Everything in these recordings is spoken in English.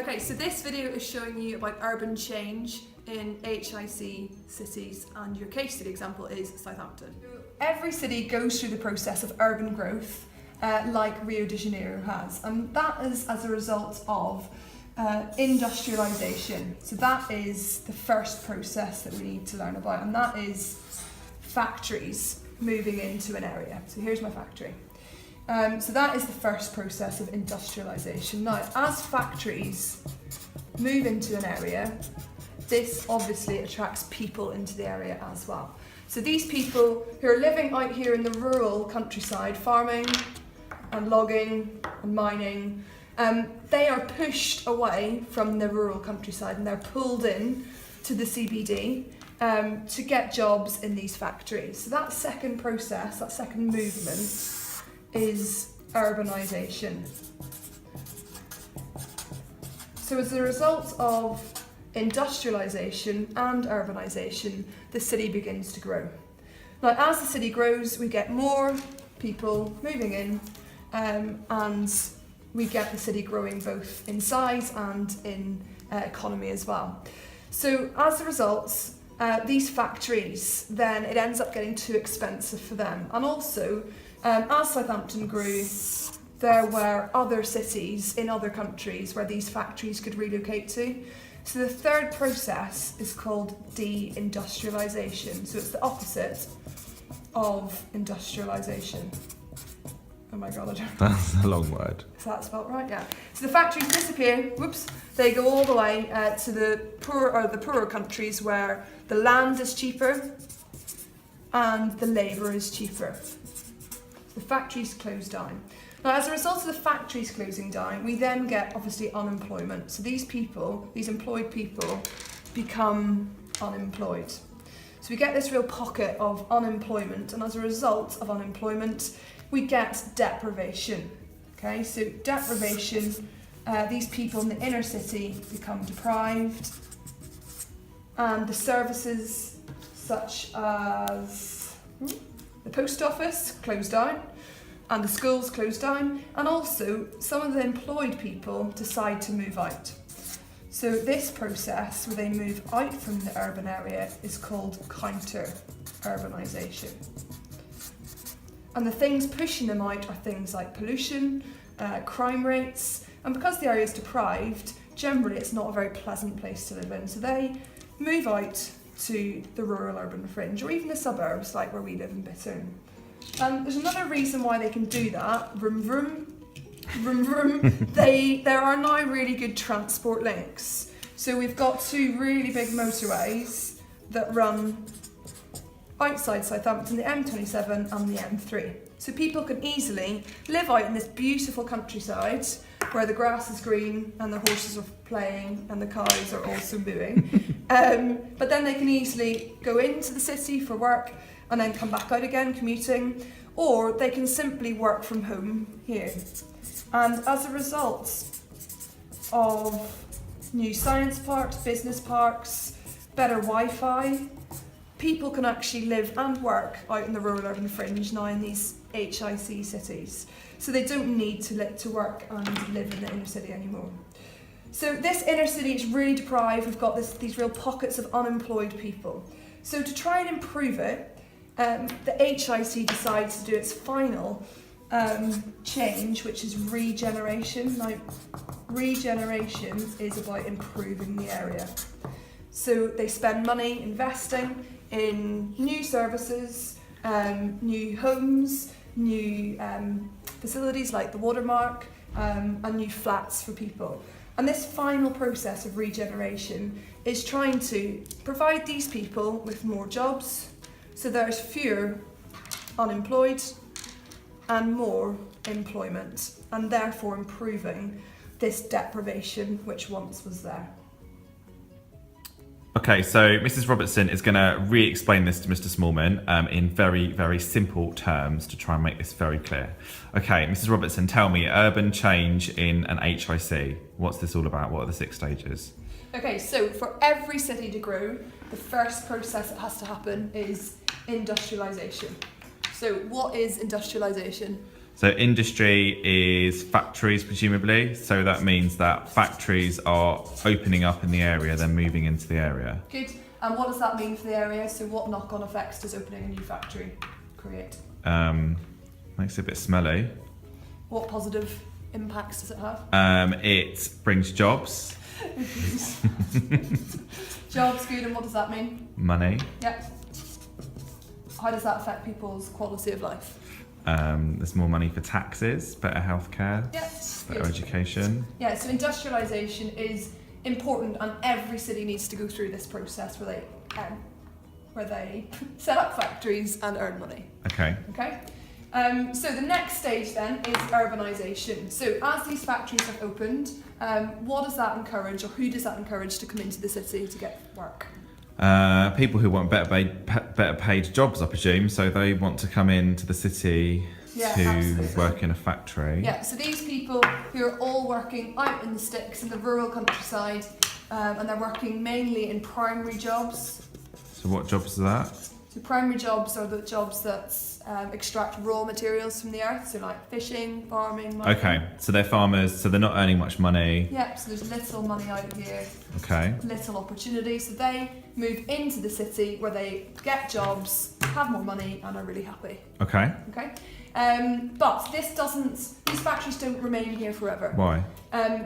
Okay, so this video is showing you about urban change in HIC cities, and your case study example is Southampton. Every city goes through the process of urban growth like Rio de Janeiro has, and that is as a result of industrialisation. So that is the first process that we need to learn about, and that is factories moving into an area. So here's my factory. So that is the first process of industrialisation. Now, as factories move into an area, this obviously attracts people into the area as well. So these people who are living out here in the rural countryside, farming and logging and mining, they are pushed away from the rural countryside and they're pulled in to the CBD to get jobs in these factories. So that second process, that second movement, is urbanisation. So as a result of industrialisation and urbanisation, the city begins to grow. Now, as the city grows, we get more people moving in, and we get the city growing both in size and in economy as well. So as a result, these factories, then it ends up getting too expensive for them. And also, as Southampton grew, there were other cities in other countries where these factories could relocate to. So the third process is called deindustrialisation. So it's the opposite of industrialisation. Oh my god, I don't know. That's a long word. Is that spelled right? Yeah. So the factories disappear, whoops, they go all the way to the poorer countries where the land is cheaper and the labour is cheaper. The factories close down. Now, as a result of the factories closing down, we then get obviously unemployment. So these people, these employed people, become unemployed. So we get this real pocket of unemployment, and as a result of unemployment, we get deprivation. Okay, so deprivation, these people in the inner city become deprived, and the services such as the post office closed down, and the schools closed down, and also some of the employed people decide to move out. So this process where they move out from the urban area is called counter-urbanisation. And the things pushing them out are things like pollution, crime rates, and because the area is deprived, generally it's not a very pleasant place to live in, so they move out to the rural urban fringe, or even the suburbs like where we live in Bittern. And there's another reason why they can do that, vroom vroom, vroom vroom. There are now really good transport links. So we've got two really big motorways that run outside Southampton, the M27 and the M3. So people can easily live out in this beautiful countryside where the grass is green and the horses are playing and the cows are also mooing. But then they can easily go into the city for work and then come back out again commuting, or they can simply work from home here. And as a result of new science parks, business parks, better Wi-Fi, people can actually live and work out in the rural urban fringe now in these HIC cities. So they don't need to work and live in the inner city anymore. So this inner city is really deprived. We've got these real pockets of unemployed people. So to try and improve it, the HIC decides to do its final change, which is regeneration. Now, regeneration is about improving the area. So they spend money investing in new services, new homes, new facilities like the Watermark, and new flats for people. And this final process of regeneration is trying to provide these people with more jobs, so there's fewer unemployed and more employment, and therefore improving this deprivation which once was there. Okay, so Mrs. Robertson is going to re-explain this to Mr. Smallman in very, very simple terms to try and make this very clear. Okay, Mrs. Robertson, tell me, urban change in an HIC. What's this all about? What are the 6 stages? Okay, so for every city to grow, the first process that has to happen is industrialisation. So what is industrialisation? So industry is factories, presumably. So that means that factories are opening up in the area, then moving into the area. Good. And what does that mean for the area? So what knock-on effects does opening a new factory create? Makes it a bit smelly. What positive impacts does it have? It brings jobs. Jobs, good. And what does that mean? Money. Yep. How does that affect people's quality of life? There's more money for taxes, better healthcare, Yep. better Good. education. Yeah, so industrialisation is important, and every city needs to go through this process where they set up factories and earn money. Okay. Okay. So the next stage then is urbanisation. So as these factories have opened, what does that encourage, or who does that encourage to come into the city to get work? People who want better paid jobs, I presume. So they want to come into the city to absolutely. work in a factory. Yeah, so these people who are all working out in the sticks in the rural countryside, and they're working mainly in primary jobs. So what jobs are that? So primary jobs are the jobs that extract raw materials from the earth, so like fishing, farming, mining. Okay, so they're farmers, so they're not earning much money. Yep, so there's little money out of here, Okay. little opportunity, so they move into the city where they get jobs, have more money, and are really happy. Okay. Okay, but these factories don't remain here forever. Why?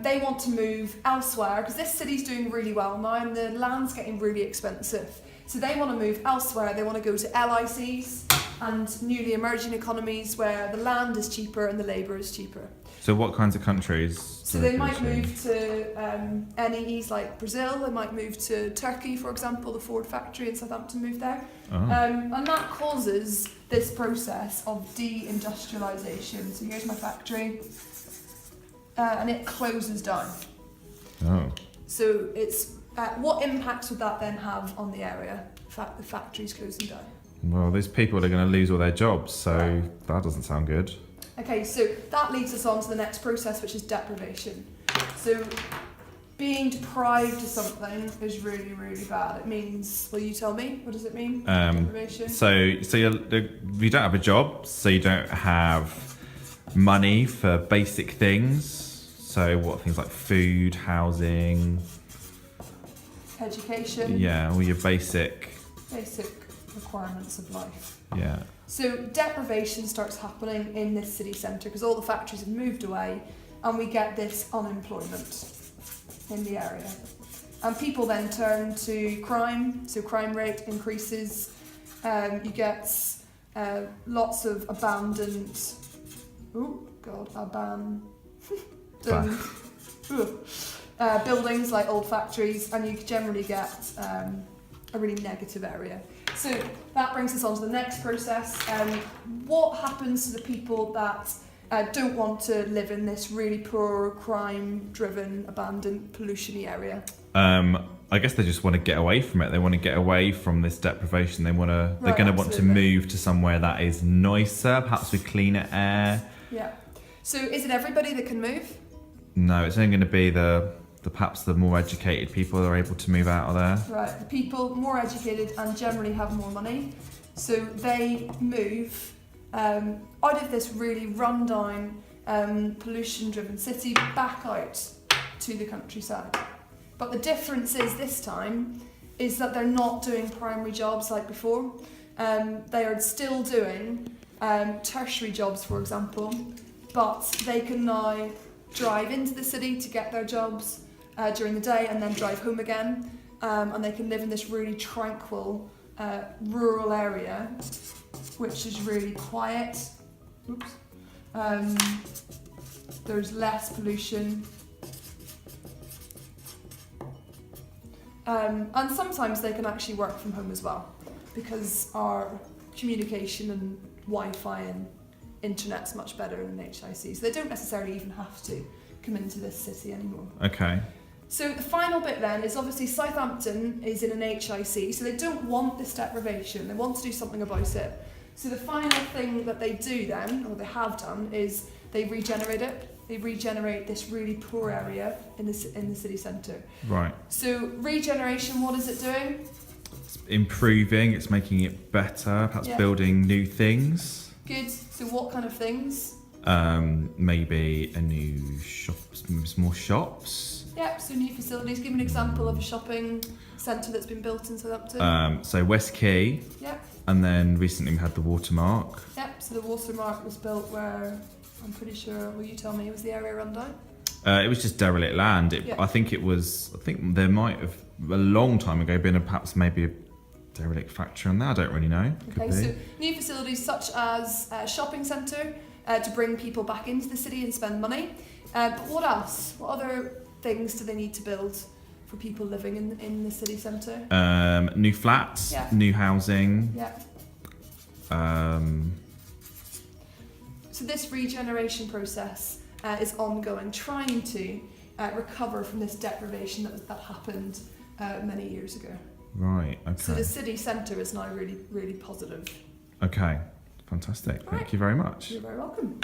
They want to move elsewhere because this city's doing really well now and the land's getting really expensive. So they want to move elsewhere. They want to go to LICs and newly emerging economies where the land is cheaper and the labour is cheaper. So what kinds of countries? So they might move to NEEs like Brazil. They might move to Turkey, for example. The Ford factory in Southampton moved there. Oh. And that causes this process of deindustrialisation. So here's my factory. And it closes down. Oh. So it's what impacts would that then have on the area? The factory's closing down. Well, these people are going to lose all their jobs, so Right. that doesn't sound good. Okay, so that leads us on to the next process, which is deprivation. So being deprived of something is really, really bad. It means, will you tell me? What does it mean? Deprivation? So you don't have a job, so you don't have money for basic things. So what, things like food, housing, Education. yeah, all your basic Requirements of life. Yeah. So deprivation starts happening in this city centre because all the factories have moved away and we get this unemployment in the area. And people then turn to crime, so crime rate increases. You get lots of abandoned, buildings like old factories, and you generally get a really negative area. So that brings us on to the next process. What happens to the people that don't want to live in this really poor, crime-driven, abandoned, pollution-y area? I guess they just want to get away from it. They want to get away from this deprivation. They're going to want to move to somewhere that is nicer, perhaps with cleaner air. Yeah. So is it everybody that can move? No, it's only going to be perhaps the more educated people that are able to move out of there. Right, the people more educated and generally have more money, so they move out of this really run-down, pollution-driven city back out to the countryside. But the difference is this time is that they're not doing primary jobs like before. They are still doing tertiary jobs, for example, but they can now drive into the city to get their jobs during the day and then drive home again, and they can live in this really tranquil rural area which is really quiet. There's less pollution, and sometimes they can actually work from home as well because our communication and Wi-Fi and internet's much better in an HIC, so they don't necessarily even have to come into this city anymore. Okay. So the final bit then is obviously Southampton is in an HIC, so they don't want this deprivation, they want to do something about it. So the final thing that they do then, or they have done, is they regenerate it. They regenerate this really poor area in the city centre. Right. So regeneration, what is it doing? It's improving, it's making it better, perhaps building new things. Good. So what kind of things? Maybe a new shop, more shops. Yep, so new facilities. Give an example of a shopping centre that's been built in Southampton. So West Quay. Yep. And then recently we had the Watermark. Yep, so the Watermark was built where, I'm pretty sure, will you tell me, was the area run down? It was just derelict land. Yeah. I think there might have, a long time ago, been perhaps maybe a derelict factory on there. I don't really know. Okay, so new facilities such as a shopping centre to bring people back into the city and spend money. But what else? What other things do they need to build for people living in the city centre? New flats, Yeah. new housing. Yeah. So this regeneration process is ongoing, trying to recover from this deprivation that happened many years ago. Right, okay. So the city centre is now really, really positive. Okay, fantastic. Thank you very much. You're very welcome.